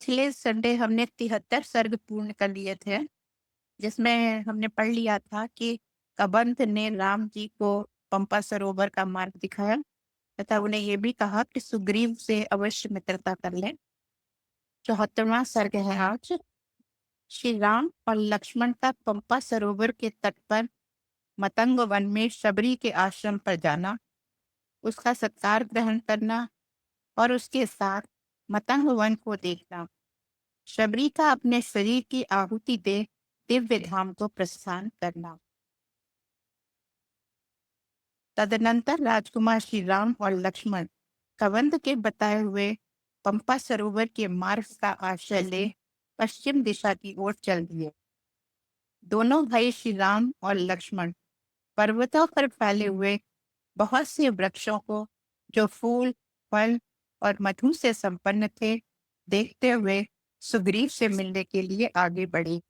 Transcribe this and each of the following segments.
पिछले संडे हमने 73 सर्ग पूर्ण कर लिए थे, जिसमें हमने पढ़ लिया था कि कबंध ने राम जी को पंपा सरोवर का मार्ग दिखाया तथा उन्हें ये भी कहा कि सुग्रीव से अवश्य मित्रता कर लें। 74वां सर्ग है आज। श्री राम और लक्ष्मण का पंपा सरोवर के तट पर मतंग वन में शबरी के आश्रम पर जाना, उसका सत्कार ग्रहण करना और उसके साथ मतंग वन को देखना, शबरी का अपने शरीर की आहुति दे दिव्य धाम को प्रस्थान करना। तदनंतर राजकुमार श्री राम और लक्ष्मण कबंध के बताए हुए पंपा सरोवर के मार्ग का आश्रय ले पश्चिम दिशा की ओर चल दिए। दोनों भाई श्री राम और लक्ष्मण पर्वतों पर फैले हुए बहुत से वृक्षों को, जो फूल, फल और मधु से संपन्न थे, देखते हुए सुग्रीव से मिलने के लिए आगे बढ़े।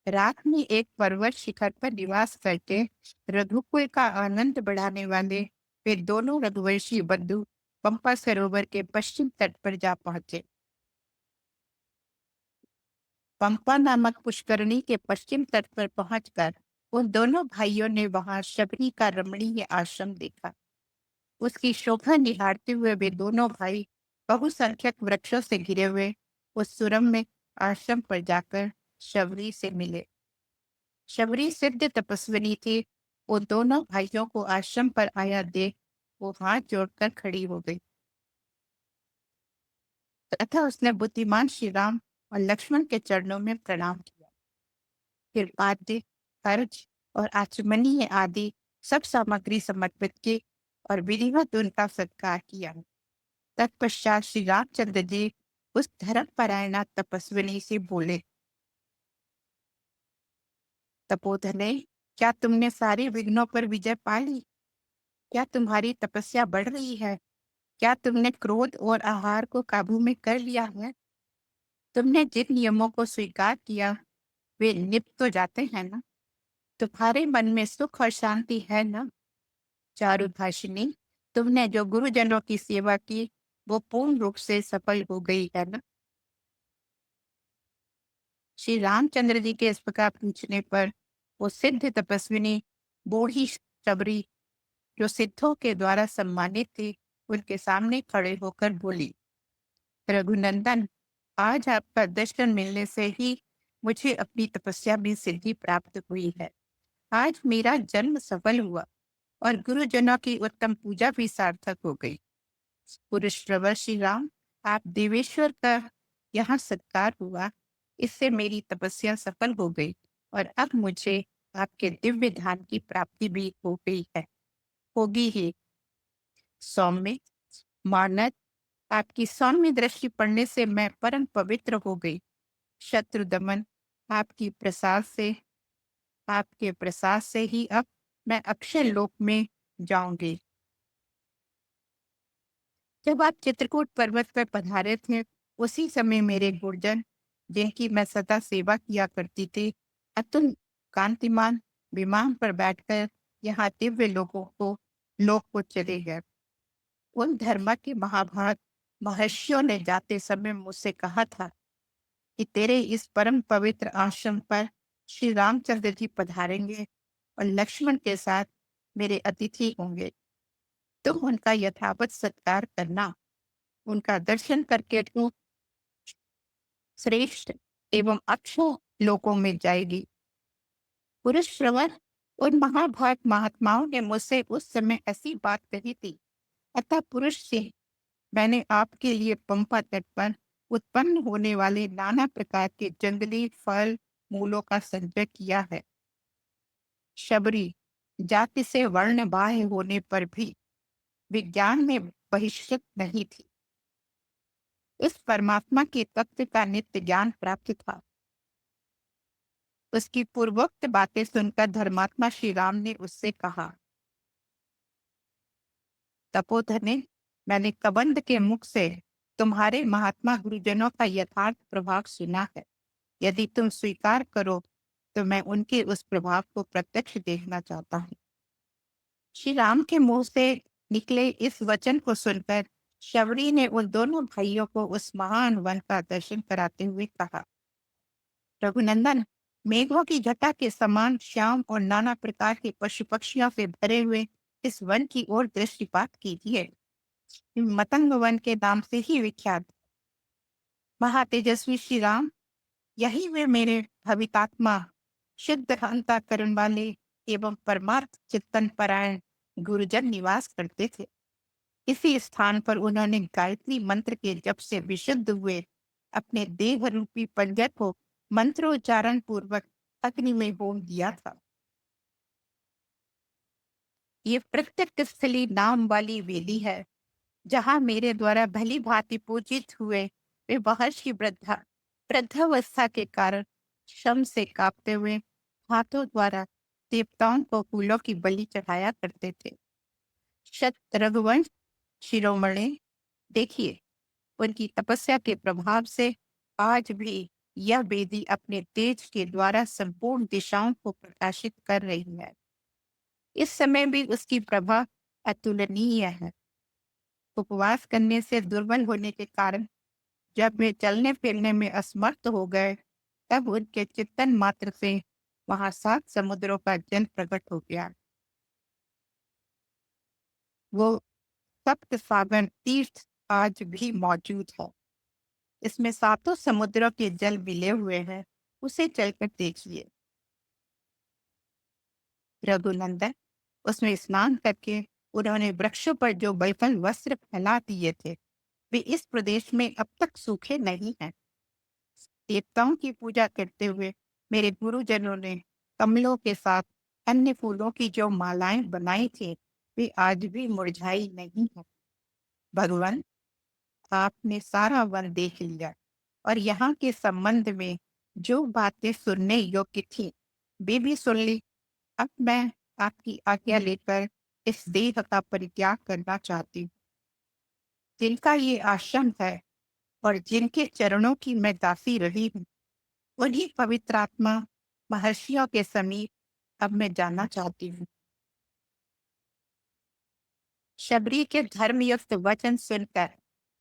रात में एक पर्वत शिखर पर निवास करके रघुकुल का आनंद बढ़ाने वाले वे दोनों रघुवंशी बंधु पंपा सरोवर के पश्चिम तट पर जा पहुंचे। पंपा नामक पुष्करणी के पश्चिम तट पर पहुंचकर उन दोनों भाइयों ने वहां शबरी का रमणीय आश्रम देखा। उसकी शोभा निहारते हुए वे दोनों भाई बहुसंख्यक वृक्षों से घिरे हुए उस सुरम्य आश्रम पर जाकर शबरी से मिले। शबरी सिद्ध तपस्विनी थी। वो दोनों भाइयों को आश्रम पर आया देख वो हाथ जोड़कर खड़ी हो गई तथा उसने बुद्धिमान श्री राम और लक्ष्मण के चरणों में प्रणाम किया। फिर वाद्य, खर्च और आचमनीय आदि सब सामग्री समर्पित की और विधिवत उनका सत्कार किया। तत्पश्चात श्री रामचंद्र जी उस धर्मपरायणा तपस्विनी से बोले, तपोधने, क्या तुमने सारे विघ्नों पर विजय पा ली? क्या तुम्हारी तपस्या बढ़ रही है? क्या तुमने क्रोध और आहार को काबू में कर लिया है? तुमने जिन नियमों को स्वीकार किया वे नित्य तो जाते हैं ना? तुम्हारे मन में सुख और शांति है ना? चारुभाषिनी, तुमने जो गुरुजनों की सेवा की वो पूर्ण रूप से सफल हो गई है ना? श्री रामचंद्र जी के इस प्रकार पूछने पर वो सिद्ध तपस्विनी बूढ़ी शबरी, जो सिद्धों के द्वारा सम्मानित थी, उनके सामने खड़े होकर बोली, रघुनंदन, आज आपका दर्शन मिलने से ही मुझे अपनी तपस्या में सिद्धि प्राप्त हुई है। आज मेरा जन्म सफल हुआ और गुरुजनों की उत्तम पूजा भी सार्थक हो गई। पुरुष प्रवर श्री राम, आप देवेश्वर का यहाँ सत्कार हुआ, इससे मेरी तपस्या सफल हो गई और अब मुझे आपके दिव्य ध्यान की प्राप्ति भी हो गई है, होगी ही। सौम्य, मानद, आपकी सौम्य दृष्टि पड़ने से मैं परम पवित्र हो गई। शत्रु दमन, आपकी प्रसाद से आपके प्रसाद से ही अब मैं अक्षय लोक में जाऊंगी। जब आप चित्रकूट पर्वत पर पधारे थे, उसी समय मेरे गुरुजन, जिनकी मैं सदा सेवा किया करती थी, अतुल कांतिमान विमान पर बैठकर यहाँ दिव्य लोक को चले गए। उन धर्म के महाभारत महर्षियों ने जाते समय मुझसे कहा था कि तेरे इस परम पवित्र आश्रम पर श्री रामचंद्र जी पधारेंगे और लक्ष्मण के साथ मेरे अतिथि होंगे। तुम उनका यथावत सत्कार करना। उनका दर्शन करके तू श्रेष्ठ एवं अक्षय लोकों में जाएगी। पुरुष श्रवण, उन महाभारत महात्माओं ने मुझसे उस समय ऐसी बात कही थी। अतः पुरुष से मैंने आपके लिए पंपा तट पर उत्पन्न होने वाले नाना प्रकार के जंगली फल मूलों का संचय किया है। शबरी, जाति से वर्ण बाह्य होने पर भी विज्ञान में बहिष्कृत नहीं थी। इस परमात्मा के तत्व का नित्य ज्ञान प्राप्त था। उसकी पूर्वोक्त बातें सुनकर धर्मात्मा श्री राम ने उससे कहा, तपोधने, मैंने कबंध के मुख से तुम्हारे महात्मा गुरुजनों का यथार्थ प्रभाव सुना है। यदि तुम स्वीकार करो तो मैं उनके उस प्रभाव को प्रत्यक्ष देखना चाहता हूँ। श्री राम के मुंह से निकले इस वचन को सुनकर शबरी ने उन दोनों भाइयों को उस महान वन का दर्शन कराते हुए कहा, रघुनंदन, मेघों की घटा के समान श्याम और नाना प्रकार के पशु पक्षियों से भरे हुए इस वन की ओर दृष्टिपात कीजिए। मतंग वन के नाम से ही विख्यात महातेजस्वी श्री राम, यही वे मेरे भवितात्मा, शुद्ध अंतःकरण वाले एवं परमार्थ चिंतन परायण गुरुजन निवास करते थे। इसी स्थान पर उन्होंने गायत्री मंत्र के जप से विशुद्ध हुए अपने देह रूपी पंजर को मंत्रोच्चारण पूर्वक अग्नि में होम दिया था। ये प्रत्यक्ष स्थली नाम वाली वेदी है, जहाँ मेरे द्वारा भली भांति पूजित हुए वे महर्षि वृद्धावस्था के कारण श्रम से कांपते हुए हाथों द्वारा देवताओं को फूलों की बलि चढ़ाया करते थे। शत रघुवंश शिरोमणि, देखिए, उनकी तपस्या के प्रभाव से आज भी यह वेदी अपने तेज के द्वारा संपूर्ण दिशाओं को प्रकाशित कर रही है। इस समय भी उसकी प्रभा अतुलनीय है। उपवास करने से दुर्बल होने के कारण जब वे चलने फिरने में असमर्थ हो गए, तब उनके चिंतन मात्र से वहां 7 समुद्रों का जल प्रकट हो गया। वो सप्त सागर तीर्थ आज भी मौजूद है। इसमें 7 समुद्रों के जल मिले हुए हैं। उसे चलकर देखिए। रघुनंदन, उसमें स्नान करके उन्होंने वृक्षों पर जो बैफल वस्त्र फैला दिए थे, वे इस प्रदेश में अब तक सूखे नहीं हैं। देवताओं की पूजा करते हुए मेरे गुरुजनों ने कमलों के साथ अन्य फूलों की जो मालाएं बनाई थी, वे आज भी मुरझाई नहीं है। भगवान, आपने सारा वन देख लिया और यहाँ के संबंध में जो बातें सुनने योग्य थी, वे भी सुन ली। अब मैं आपकी आज्ञा लेकर इस देह का परित्याग करना चाहती हूँ। जिनका ये आश्रम है और जिनके चरणों की मैं दासी रही हूँ, उन्हीं पवित्र आत्मा महर्षियों के समीप अब मैं जाना चाहती हूँ। शबरी के धर्मयुक्त वचन सुनकर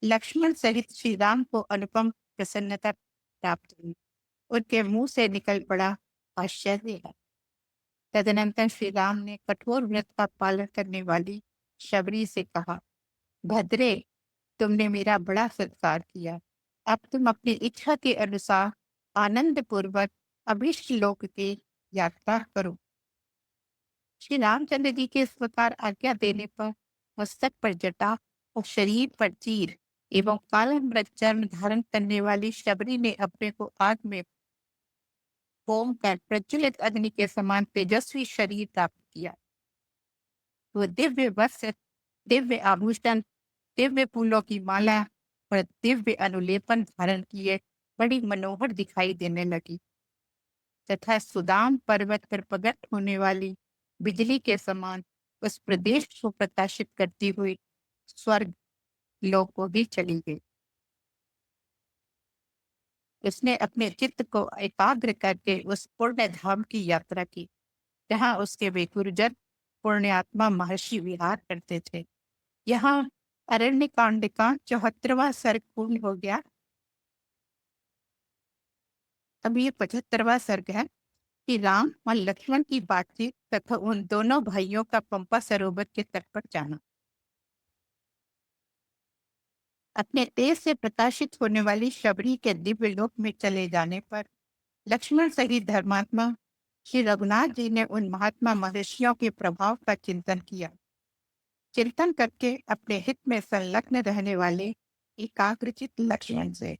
लक्ष्मण सहित श्री राम को अनुपम प्रसन्नता प्राप्त हुई। उनके मुंह से निकल पड़ा, आश्चर्य है। तदनंतर श्री राम ने कठोर व्रत का पालन करने वाली शबरी से कहा, भद्रे, तुमने मेरा बड़ा सत्कार किया। अब तुम अपनी इच्छा के अनुसार आनंद पूर्वक अभीष्ट लोक की यात्रा करो। श्री रामचंद्र जी के इस प्रकार आज्ञा देने पर मस्तक पर जटा और शरीर पर चीर एवं काला मृग चर्म धारण करने वाली शबरी ने अपने को आग में होम कर प्रज्वलित अग्नि के समान तेजस्वी शरीर प्राप्त किया। वो दिव्य वस्त्र, दिव्य आभूषण, दिव्य फूलों की माला और दिव्य अनुलेपन धारण किए बड़ी मनोहर दिखाई देने लगी तथा सुदाम पर्वत पर प्रकट होने वाली बिजली के समान उस प्रदेश को प्रकाशित करती हुई स्वर्ग लोक को भी चली गई। उसने अपने चित्त को एकाग्र करके उस पुण्य धाम की यात्रा की, जहाँ उसके वे गुरुजन पुण्यात्मा महर्षि विहार करते थे। यहाँ अरण्य कांड का 74वां सर्ग पूर्ण हो गया। अब ये 75वां सर्ग है कि राम और लक्ष्मण की बातचीत तथा उन दोनों भाइयों का पंपा सरोवर के तट पर जाना। अपने तेज से प्रकाशित होने वाली शबरी के दिव्य लोक में चले जाने पर लक्ष्मण सहित धर्मात्मा श्री रघुनाथ जी ने उन महात्मा महर्षियों के प्रभाव का चिंतन किया। चिंतन करके अपने हित में संलग्न रहने वाले एकाग्रचित लक्ष्मण से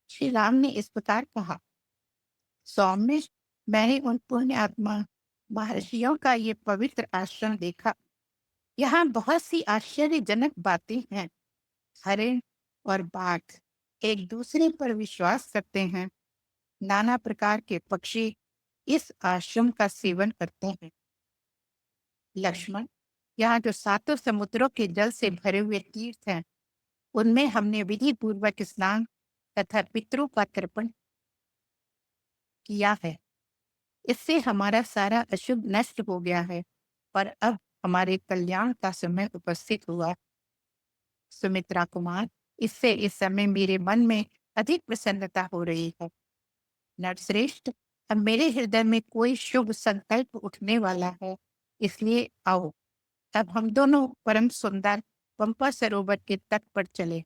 श्री राम ने इस प्रकार कहा, सौम्य, मैंने उन पुण्य आत्मा महर्षियों का ये पवित्र आश्रम देखा। यहाँ बहुत सी आश्चर्यजनक बातें हैं। हरिण और बाघ एक दूसरे पर विश्वास करते हैं। नाना प्रकार के पक्षी इस आश्रम का सेवन करते हैं। लक्ष्मण, यहाँ जो 7 समुद्रों के जल से भरे हुए तीर्थ हैं, उनमें हमने विधि पूर्वक स्नान तथा पितरों का तर्पण किया है। इससे हमारा सारा अशुभ नष्ट हो गया है और अब हमारे कल्याण का समय उपस्थित हुआ। सुमित्रा कुमार, इससे इस समय मेरे मन में अधिक प्रसन्नता हो रही है। नरश्रेष्ठ, अब मेरे हृदय में कोई शुभ संकल्प उठने वाला है, इसलिए आओ अब हम दोनों परम सुंदर पंपा सरोवर के तट पर चले।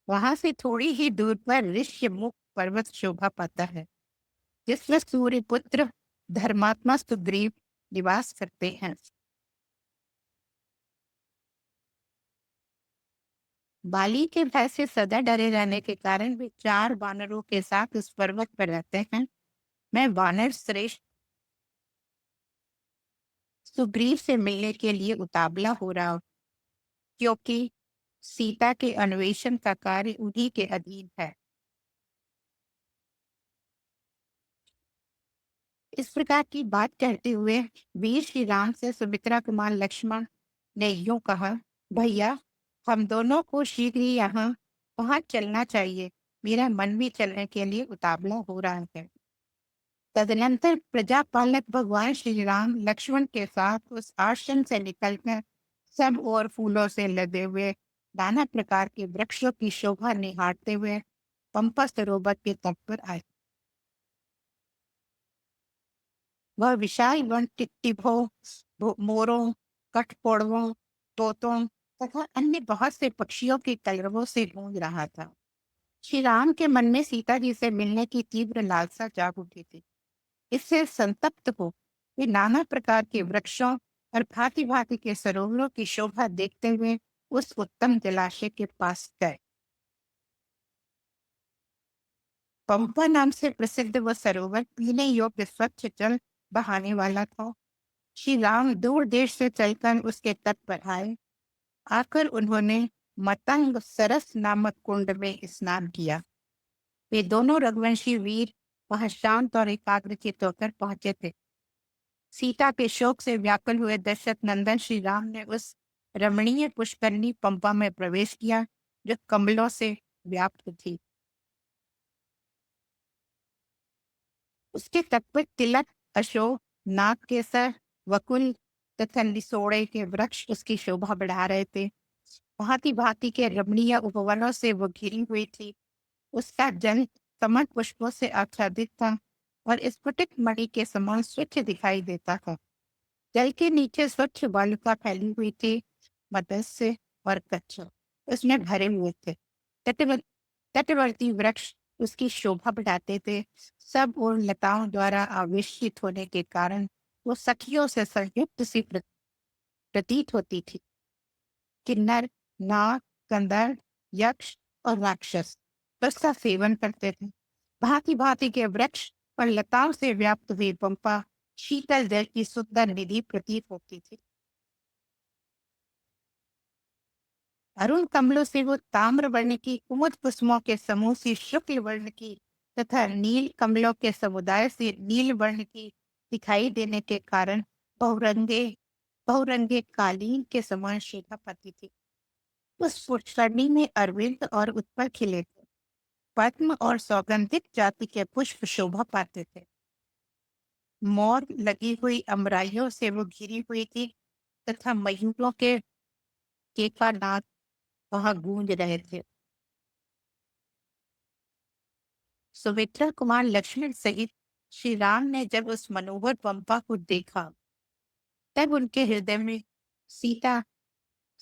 वहां से थोड़ी ही दूर पर ऋष्यमुख पर्वत शोभा पाता है, जिसमें सूर्य पुत्र धर्मात्मा सुग्रीव निवास करते हैं। बाली के भय से सदा डरे रहने के कारण वे 4 वानरों के साथ उस पर्वत पर रहते हैं। मैं वानर श्रेष्ठ सुग्रीव से मिलने के लिए उतावला हो रहा हूँ, क्योंकि सीता के अन्वेषण का कार्य उन्हीं के अधीन है। इस प्रकार की बात कहते हुए वीर श्री राम से सुमित्रा कुमार लक्ष्मण ने यूं कहा, भैया, हम दोनों को शीघ्र ही यहाँ वहां चलना चाहिए। मेरा मन भी चलने के लिए उतावला हो रहा है। तदनंतर प्रजापालक भगवान श्री राम लक्ष्मण के साथ उस आश्रम से निकलकर सब और फूलों से लदे हुए नाना प्रकार के वृक्षों की शोभा निहारते हुए पंपा सरोवर के तट पर आए। वह विशाल वन टिट्टिभों, मोरों, कठफोड़वों, तोतों तथा अन्य बहुत से पक्षियों के कलरवों से गूंज रहा था। श्री राम के मन में सीता जी से मिलने की तीव्र लालसा जाग उठी थी। इससे संतप्त हो वे नाना प्रकार के वृक्षों और भांति भांति के सरोवरों की शोभा देखते हुए उस उत्तम जलाशय के पास गए। पंपा नाम से प्रसिद्ध वह सरोवर पीने योग्य स्वच्छ जल बहाने वाला था। श्री राम दूर देश से चलकर उसके तट पर आए। आकर उन्होंने मतंग सरस नामक कुंड में स्नान किया। वे दोनों रघुवंशी वीर वहां शांत और एकाग्रचित्त होकर पहुंचे थे। सीता के शोक से व्याकुल हुए दशरथ नंदन श्री राम ने उस रमणीय पुष्करणी पंपा में प्रवेश किया, जो कमलों से व्याप्त थी। उसके तट पर तिलक, अशोक, नागकेसर, वकुल तथा निसोड़े के वृक्ष उसकी शोभा बढ़ा रहे थे। भांति भांति के रमणीय उपवनों से वो घिरी हुई थी। उसका जल कमल पुष्पों से आच्छादित था और स्फटिक मणि के समान स्वच्छ दिखाई देता था। जल के नीचे स्वच्छ बालुका फैली हुई थी। मत्स्य और कच्छप उसमें भरे हुए थे। तटवर्ती तटवर्ती वृक्ष उसकी शोभा बढ़ाते थे। सब और लताओं द्वारा आवेशित होने के कारण वो सखियों से संयुक्त सी प्रतीत होती थी। किन्नर, नाग, गंधर्व, यक्ष और राक्षस उसका सेवन करते थे। भांति भांति के वृक्ष और लताओं से व्याप्त हुई पंपा शीतल जल की सुंदर निधि प्रतीत होती थी। अरुण कमलों से वो ताम्र वर्ण की कुमुद कुसुमों के समूह से शुक्ल वर्ण की तथा नील कमलों के समुदाय से नील वर्ण की दिखाई देने के कारण बहुरंगे बहुरंगे कालीन के समान शोभा पाती थी। उस पुष्करणी में अरविंद और उत्पल खिले थे। पद्म और सौगंधिक जाति के पुष्प शोभा पाते थे। मोर लगी हुई अमराइयों से वो घिरी हुई थी तथा मयूरों के केका नाद वहां गूंज रहे थे। सुमित्रा कुमार लक्ष्मण सहित श्री राम ने जब उस मनोहर पंपा को देखा, तब उनके हृदय में सीता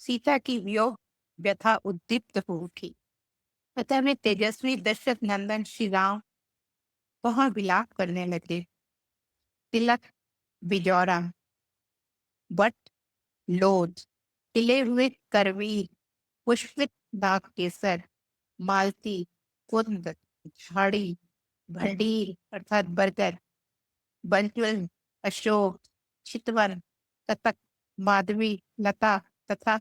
सीता की वियोग व्यथा उद्दीप्त हो उठी। अतः वे तेजस्वी दशरथ नंदन श्री राम वहां विलाप करने लगे। तिलक, बिजौरा, बट, लोध, तिले हुए करवीर, पुष्पित नाग केसर, मालती, कुंद, झाड़ी, भंडीर अर्थात बरगद, बंचुल, अशोक, चितवन, कतक, माधवी, लता तथा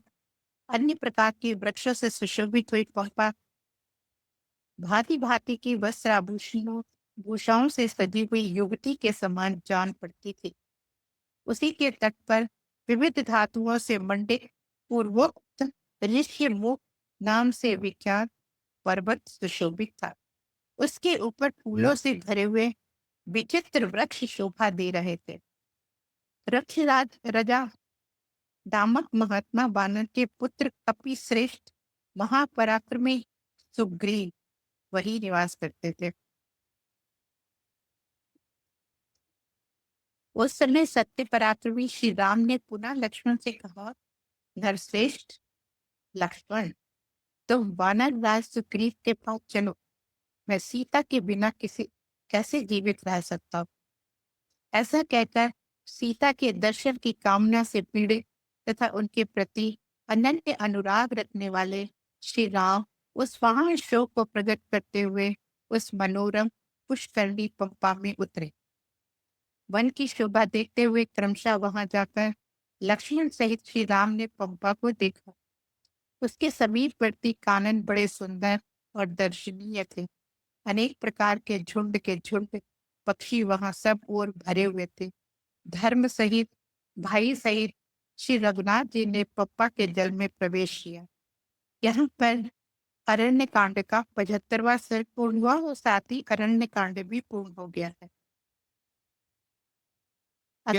अन्य प्रकार के वृक्षों से सुशोभित हुई पंपा भांति भांति की वस्त्र आभूषणों भूषाओं से सजी हुई युवती के समान जान पड़ती थी। उसी के तट पर विविध धातुओं से मंडित पूर्वोक्त ऋष्यमुख नाम से विख्यात पर्वत सुशोभित था। उसके ऊपर फूलों से भरे हुए विचित्र वृक्ष शोभा दे रहे थे। रक्षराज रजा दामक महात्मा बानर के पुत्र कपि श्रेष्ठ महापराक्रमी सुग्रीव वही निवास करते थे। उस समय सत्य पराक्रमी श्री राम ने पुनः लक्ष्मण से कहा, नरश्रेष्ठ लक्ष्मण, तुम वानर राज सुग्रीव के पास चलो। मैं सीता के बिना किसी कैसे जीवित रह सकता हूँ। ऐसा कहकर सीता के दर्शन की कामना से पीड़ित तथा उनके प्रति अनन्य अनुराग रखने वाले श्री राम उस महान शोक को प्रकट करते हुए उस मनोरम पुष्करणी पंपा में उतरे। वन की शोभा देखते हुए क्रमशः वहां जाकर लक्ष्मण सहित श्री राम ने पंपा को देखा। उसके समीपवर्ती कानन बड़े सुंदर और दर्शनीय थे। अनेक प्रकार के झुंड पक्षी वहां सब ओर भरे हुए थे। धर्म सहित भाई सहित श्री रघुनाथ जी ने पप्पा के जल में प्रवेश किया। यहाँ पर अरण्य कांड का 75वां सर्ग पूर्ण हुआ और साथ ही अरण्य कांड भी पूर्ण हो गया है।